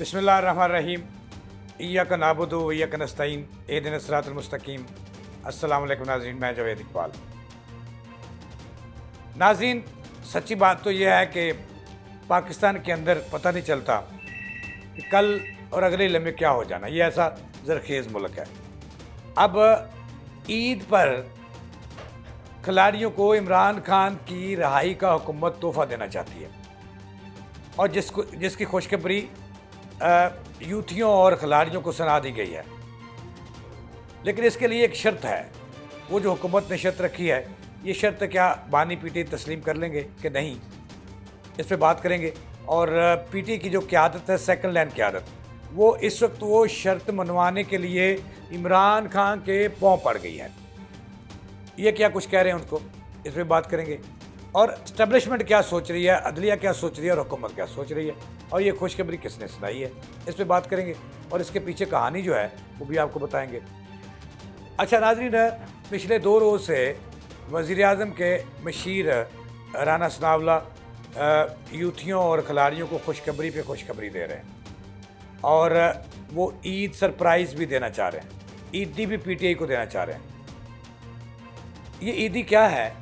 बिस्मिल्लाहिर्रहमानिर्रहीम। इय्याका नअबुदु व इय्याका नस्तईन इहदिनस सिरातल मुस्तकीम। अस्सलाम वालेकुम नाज़रीन, मैं जावेद इकबाल। नाज़रीन, सच्ची बात तो यह है कि पाकिस्तान के अंदर पता नहीं चलता कि कल और अगले लम्हे क्या हो जाना। ये ऐसा ज़रखेज़ मुल्क है। अब ईद पर खिलाड़ियों को इमरान खान की रिहाई का हुकूमत तोहफ़ा देना चाहती है और जिसकी खुशखबरी यूथियों और खिलाड़ियों को सुना दी गई है। लेकिन इसके लिए एक शर्त है। वो जो हुकूमत ने शर्त रखी है, ये शर्त क्या बानी पीटी तस्लीम कर लेंगे कि नहीं, इस पर बात करेंगे। और पीटी की जो क़यादत है, सेकंड लाइन क़यादत, वो इस वक्त वो शर्त मनवाने के लिए इमरान खान के पाँव पड़ गई है। ये क्या कुछ कह रहे हैं उनको, इस पर बात करेंगे। और इस्टेब्लिशमेंट क्या सोच रही है, अदलिया क्या सोच रही है और हुकूमत क्या सोच रही है, और ये खुशखबरी किसने सुनाई है, इस पर बात करेंगे। और इसके पीछे कहानी जो है वो भी आपको बताएंगे। अच्छा नाज़रीन, पिछले 2 रोज़ से वज़ीर-ए-आज़म के मशीर राना सनाउल्लाह यूथियों और खिलाड़ियों को खुशखबरी पे खुशखबरी दे रहे हैं और वो ईद सरप्राइज़ भी देना चाह रहे हैं, ईदी भी पीटीआई को देना चाह रहे हैं। ये ईदी क्या है,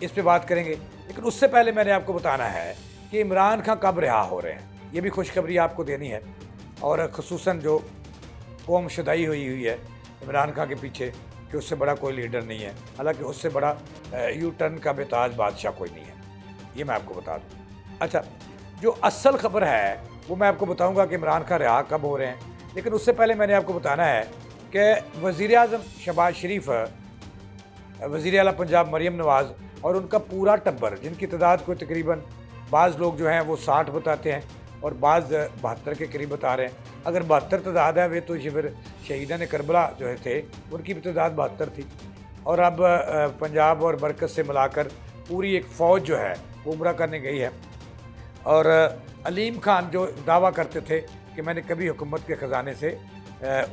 इस पे बात करेंगे। लेकिन उससे पहले मैंने आपको बताना है कि इमरान खान कब रिहा हो रहे हैं, ये भी खुशखबरी आपको देनी है। और ख़ुसूसन जो कौम शुदाई हुई है इमरान खान के पीछे कि उससे बड़ा कोई लीडर नहीं है, हालांकि उससे बड़ा यू टर्न का बेताज बादशाह कोई नहीं है, ये मैं आपको बता दूँ। अच्छा, जो असल ख़बर है वो मैं आपको बताऊँगा कि इमरान खान रिहा कब हो रहे हैं। लेकिन उससे पहले मैंने आपको बताना है कि वज़ीर-ए-आज़म शहबाज शरीफ, वज़ीर आला पंजाब मरीम नवाज़ और उनका पूरा टब्बर, जिनकी तादाद को तकरीबन बाज़ लोग जो हैं वो 60 बताते हैं और बाज़ 72 के करीब बता रहे हैं। अगर 72 तादाद है, वे तो फिर शहीदान करबला जो है थे उनकी भी तादाद 72 थी। और अब पंजाब और मरकज़ से मिलाकर पूरी एक फ़ौज जो है वो उम्रा करने गई है। और अलीम खान जो दावा करते थे कि मैंने कभी हुकूमत के ख़जाने से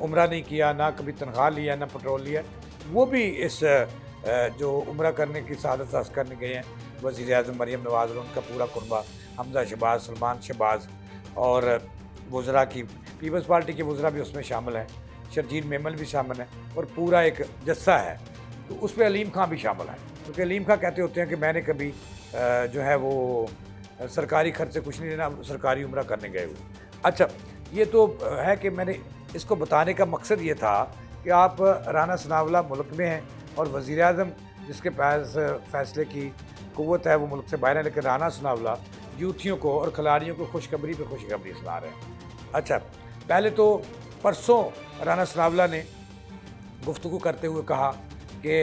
उम्रा नहीं किया, ना कभी तनख्वाह लिया, ना पेट्रोल लिया, वो भी इस जो उम्रा करने की सआदत हासिल करने गए हैं। वज़ीर-ए-आज़म मरीम नवाज़ और उनका पूरा कुनबा, हमजा शहबाज, सलमान शहबाज और वज़रा की पीपल्स पार्टी के वज़रा भी उसमें शामिल हैं, शर्जील मेमन भी शामिल हैं और पूरा एक जस्सा है। तो उस पर अलीम खां भी शामिल हैं, क्योंकि अलीम खां कहते होते हैं कि मैंने कभी जो है वो सरकारी खर्च से कुछ नहीं लेना, सरकारी उम्रा करने गए हुए। अच्छा, ये तो है कि मैंने इसको बताने का मकसद ये था कि आप राना सनाउल्लाह मुल्क में हैं और वज़ीर-ए-आज़म जिसके पास फ़ैसले की क़ुव्वत है वो मुल्क से बाहर है, लेकिन राना सनाउल्लाह यूथियों को और खिलाड़ियों को खुशखबरी पे खुशखबरी सुना रहे हैं। अच्छा, पहले तो परसों राना सनाउल्लाह ने गुफ्तगू करते हुए कहा कि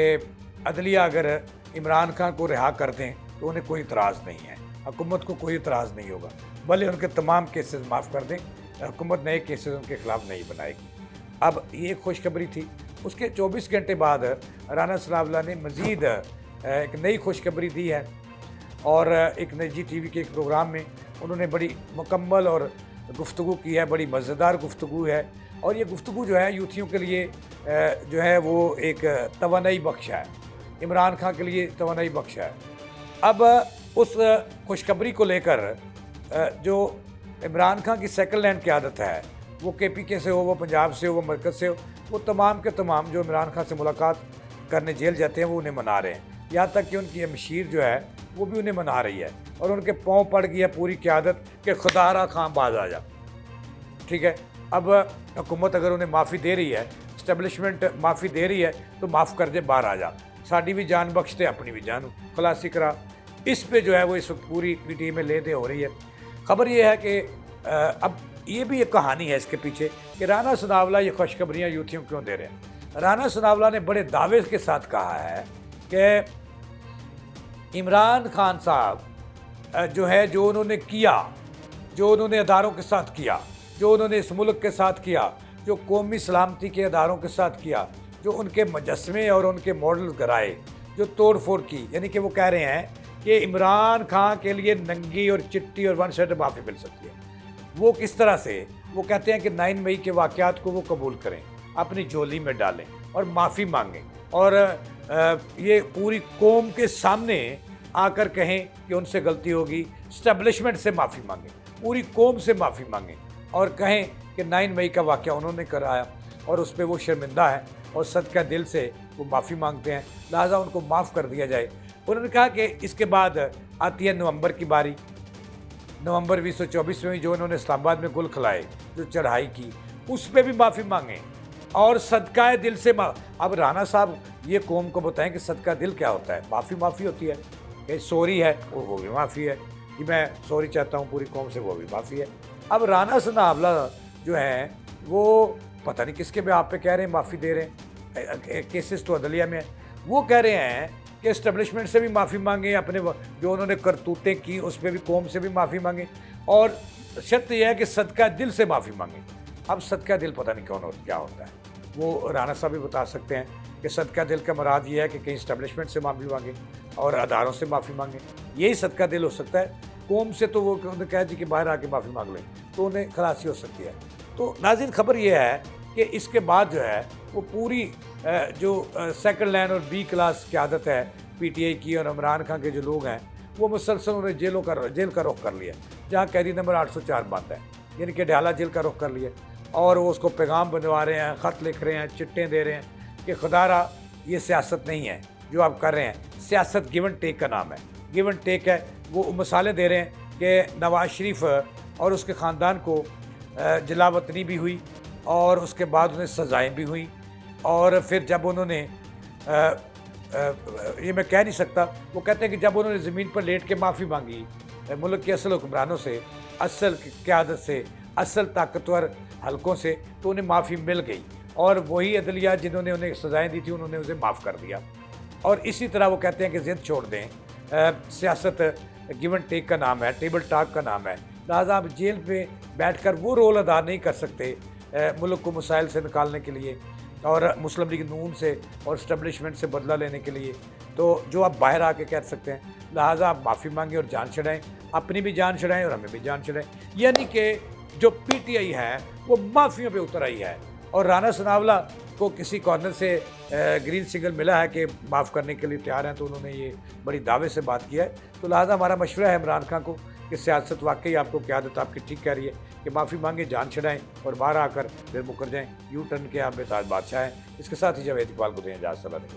अदलिया अगर इमरान खान को रिहा कर दें तो उन्हें कोई इतराज़ नहीं है, हुकूमत को कोई इतराज़ नहीं होगा, भले उनके तमाम केसेस माफ़ कर दें, हुकूमत नए केसेस उनके ख़िलाफ़ नहीं बनाएगी। अब ये खुशखबरी थी। उसके 24 घंटे बाद राना सनाउल्लाह ने मज़ीद एक नई खुशखबरी दी है और एक निजी टीवी के एक प्रोग्राम में उन्होंने बड़ी मुकम्मल और गुफ्तगू की है, बड़ी मज़ेदार गुफ्तगू है। और ये गुफ्तगू जो है यूथियों के लिए जो है वो एक तवानाई बख्श है, इमरान खान के लिए तवानाई बख्श है। अब उस खुशखबरी को लेकर जो इमरान खान की सेकंड लाइन की आदत है, वो KPK से हो, वो पंजाब से हो, वो मरकज़ से हो, वो तमाम के तमाम जो इमरान खान से मुलाकात करने जेल जाते हैं वो उन्हें मना रहे हैं। यहाँ तक कि उनकी मशीर जो है वो भी उन्हें मना रही है और उनके पाँव पड़ गई है पूरी क़यादत कि खुदारा खां बाज आ जा। ठीक है, अब हुकूमत अगर उन्हें माफ़ी दे रही है, इस्टेब्लिशमेंट माफ़ी दे रही है तो माफ़ कर दे, बाहर आ जा, साड़ी भी जान बख्शते अपनी भी जान खलासी करा। इस पे जो है वो इस वक्त पूरी PTI में ले दे हो रही है। ख़बर ये है कि अब ये भी एक कहानी है इसके पीछे कि राना सनाउल्लाह ये खुशखबरियाँ यूथियों क्यों दे रहे हैं। राना सनाउल्लाह ने बड़े दावे के साथ कहा है कि इमरान खान साहब जो है, जो उन्होंने किया, जो उन्होंने अदारों के साथ किया, जो उन्होंने इस मुल्क के साथ किया, जो कौमी सलामती के अदारों के साथ किया, जो उनके मुजस्मे और उनके मॉडल कराए, जो तोड़ फोड़ की, यानी कि वो कह रहे हैं कि इमरान खान के लिए नंगी और चिट्टी और वन साइड माफ़ी मिल सकती है। वो किस तरह से, वो कहते हैं कि 9 मई के वाक़यात को वो कबूल करें, अपनी झोली में डालें और माफ़ी मांगें और ये पूरी कौम के सामने आकर कहें कि उनसे गलती होगी, इस्टेब्लिशमेंट से माफ़ी मांगें, पूरी कौम से माफ़ी मांगें और कहें कि 9 मई का वाक़या उन्होंने कराया और उस पर वो शर्मिंदा है और सदका दिल से वो माफ़ी मांगते हैं, लिहाजा उनको माफ़ कर दिया जाए। उन्होंने कहा कि इसके बाद आती है नवंबर की बारी। नवंबर 2024 में जो उन्होंने इस्लामाबाद में गुल खिलाए, जो चढ़ाई की, उस पर भी माफ़ी मांगें और सदका दिल से अब राना साहब ये कौम को बताएं कि सदका दिल क्या होता है। माफ़ी होती है कि सॉरी है, वो भी माफ़ी है कि मैं सॉरी चाहता हूँ पूरी कौम से, वो भी माफ़ी है। अब राना सनावला जो हैं वो पता नहीं किसके भी आप पे कह रहे हैं माफ़ी दे रहे हैं, केसेस तो अदलिया में है। वो कह रहे हैं कि इस्टेब्लिशमेंट से भी माफ़ी मांगे, अपने जो उन्होंने करतूतें की उस पर भी कौम से भी माफ़ी मांगे, और शर्त यह है कि सदका दिल से माफ़ी मांगे। अब सदका दिल पता नहीं क्या होता है, वो राना साहब भी बता सकते हैं कि सदका दिल का मुराद ये है कि कहीं इस्टेब्लिशमेंट से माफ़ी मांगे और अदारों से माफ़ी मांगे, यही सदका दिल हो सकता है। कौम से तो वो कह जी कि बाहर आके माफ़ी मांग लें तो उन्हें खलासी हो सकती है। तो नाज़रीन, खबर ये है कि इसके बाद जो है वो पूरी जो सेकंड लाइन और बी क्लास क़यादत है पीटीआई की और इमरान खान के जो लोग हैं, वो मुसलसल उन्हें जेल का रुख कर लिया, जहाँ कैदी नंबर 804 बंद है, यानी कि ढाला जेल का रुख कर लिया। और वो उसको पैगाम बनवा रहे हैं, ख़त लिख रहे हैं, चिट्ठे दे रहे हैं कि खुदारा ये सियासत नहीं है जो आप कर रहे हैं, सियासत गिव एंड टेक का नाम है, गिव एंड टेक है। वो मिसालें दे रहे हैं कि नवाज़ शरीफ और उसके ख़ानदान को जलावतनी भी हुई और उसके बाद उन्हें सज़ाएँ भी हुई, और फिर जब उन्होंने ये मैं कह नहीं सकता, वो कहते हैं कि जब उन्होंने ज़मीन पर लेट के माफ़ी मांगी मुल्क के असल हुक्मरानों से, असल क़यादत से, असल ताकतवर हलकों से, तो उन्हें माफ़ी मिल गई, और वही अदलिया जिन्होंने उन्हें सज़ाएँ दी थी उन्होंने उसे माफ़ कर दिया। और इसी तरह वो कहते हैं कि ज़िद छोड़ दें, सियासत गिव एंड टेक का नाम है, टेबल टॉक का नाम है, लिहाजा आप जेल पे बैठकर वो रोल अदा नहीं कर सकते मुल्क को मसाइल से निकालने के लिए और मुस्लिम लीग नून से और इस्टेब्लिशमेंट से बदला लेने के लिए, तो जो आप बाहर आके कह सकते हैं। लिहाजा आप माफ़ी मांगें और जान छुड़ाएँ, अपनी भी जान छुड़ाएँ और हमें भी जान छुड़ाएँ। यानी कि जो पीटीआई है वो माफ़ियों पे उतर आई है, और राना सनावला को किसी कॉर्नर से ग्रीन सिग्नल मिला है कि माफ़ करने के लिए तैयार हैं, तो उन्होंने ये बड़ी दावे से बात किया है। तो लिहाजा हमारा मशवरा है इमरान खान को कि सियासत वाकई आपको क़यादत आपकी ठीक कह रही है कि माफ़ी मांगे, जान छुड़ाएँ और बाहर आकर फिर मुकर जाएँ, यू टर्न के आप बेताज बादशाह हैं। इसके साथ ही जावेद इकबाल को दें इजाज़त।